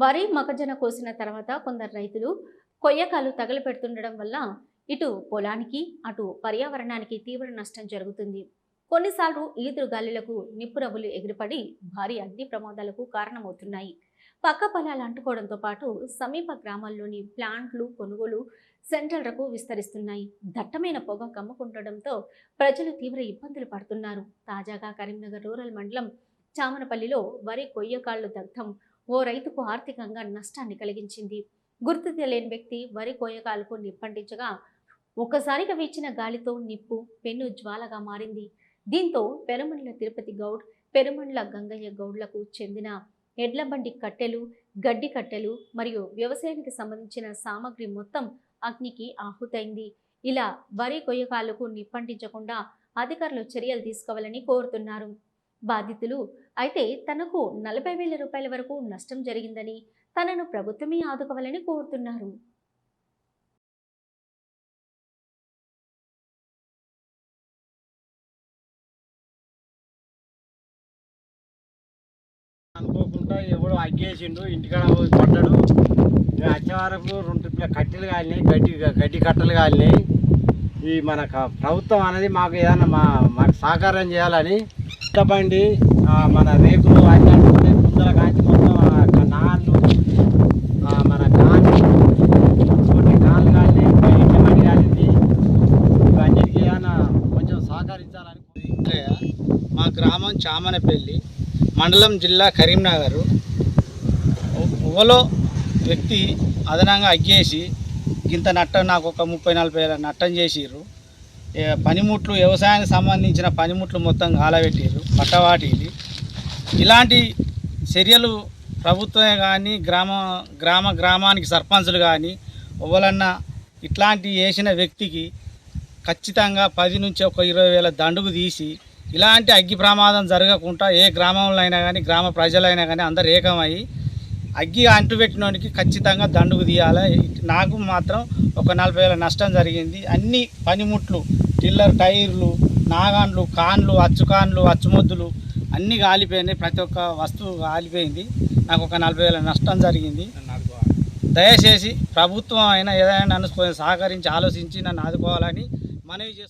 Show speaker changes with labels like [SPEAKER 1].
[SPEAKER 1] వరి మొక్కజొన్న కోసిన తర్వాత కొందరు రైతులు కొయ్యకాలు తగలపెడుతుండడం వల్ల ఇటు పొలానికి అటు పర్యావరణానికి తీవ్ర నష్టం జరుగుతుంది. కొన్నిసార్లు ఈదురు గాలులకు నిప్పురవ్వలు ఎగిరిపడి భారీ అగ్ని ప్రమాదాలకు కారణమవుతున్నాయి. పక్క పొలాలు అంటుకోవడంతో పాటు సమీప గ్రామాల్లోని ప్లాంట్లు కొనుగోలు సెంటర్లకు విస్తరిస్తున్నాయి. దట్టమైన పొగ కమ్ముకుంటడంతో ప్రజలు తీవ్ర ఇబ్బందులు పడుతున్నారు. తాజాగా కరీంనగర్ రూరల్ మండలం చామనపల్లిలో వరి కొయ్యకాళ్లు దగ్ధం ఓ రైతుకు ఆర్థికంగా నష్టాన్ని కలిగించింది. గుర్తు తెలియని వ్యక్తి వరి కోయకాలకు నిప్పంటించగా ఒక్కసారిగా వీచిన గాలితో నిప్పు పెను జ్వాలగా మారింది. దీంతో పెరుమండ్ల తిరుపతి గౌడ్, పెరుమండ్ల గంగయ్య గౌడ్లకు చెందిన ఎడ్లబండి కట్టెలు, గడ్డి కట్టెలు మరియు వ్యవసాయానికి సంబంధించిన సామగ్రి మొత్తం అగ్నికి ఆహుతైంది. ఇలా వరి కొయ్యకాలకు నిప్పంటించకుండా అధికారులు చర్యలు తీసుకోవాలని కోరుతున్నారు బాధితులు. అయితే తనకు 40,000 రూపాయల వరకు నష్టం జరిగిందని, తనను ప్రభుత్వమే ఆదుకోవాలని కోరుతున్నారు.
[SPEAKER 2] అనుకోకుండా ఎవడో అగ్గేసిండు, ఇంటికాడ పడ్డాడు. వచ్చే వరకు 2 ట్రిప్ల కట్టెలు కాలినాయి, గడ్డి కట్టెలు కాలినాయి. ఈ మన ప్రభుత్వం అనేది మాకు ఏదన్నా మాకు సహకారం చేయాలని బండి మన రేకులు అన్నీ అంటుకునే ముందర కాంచి మొత్తం నాళ్ళు మన కొన్ని కాళ్ళు కాలినాయి, ఇంటి బండి కాలింది. ఇవన్నిటికీ ఏదన్నా కొంచెం సహకరించాలని.
[SPEAKER 3] మా గ్రామం చామనపల్లి, మండలం జిల్లా కరీంనగర్. ఓలో వ్యక్తి అదనంగా అగ్గేసి ఇంత నట్టం నాకు ఒక 30-40 వేల నట్టం చేసిర్రు. పనిముట్లు, వ్యవసాయానికి సంబంధించిన పనిముట్లు మొత్తం కాలబెట్టిర్రు, పట్టవాటిది. ఇలాంటి చర్యలు ప్రభుత్వమే కానీ గ్రామానికి సర్పంచులు కానీ ఎవరన్నా ఇట్లాంటి వేసిన వ్యక్తికి ఖచ్చితంగా 10 నుంచి ఒక 20 వేల దండుగు తీసి ఇలాంటి అగ్గి ప్రమాదం జరగకుండా ఏ గ్రామంలో అయినా కానీ గ్రామ ప్రజలైనా కానీ అందరు ఏకమయ్యి అగ్గి అంటుపెట్టినోడికి ఖచ్చితంగా దండుగు తీయాలి. నాకు మాత్రం ఒక 40 వేల నష్టం జరిగింది. అన్ని పనిముట్లు, టిల్లర్ టైర్లు, నాగాన్లు, కాన్లు, అచ్చుకాన్లు, అచ్చుమొద్దులు అన్నీ కాలిపోయినాయి. ప్రతి ఒక్క వస్తువు కాలిపోయింది. నాకు ఒక 40 వేల నష్టం జరిగింది. దయచేసి ప్రభుత్వం అయినా ఏదైనా నన్ను సహకరించి ఆలోచించి నన్ను ఆదుకోవాలని మనవి చేస్తున్నాను.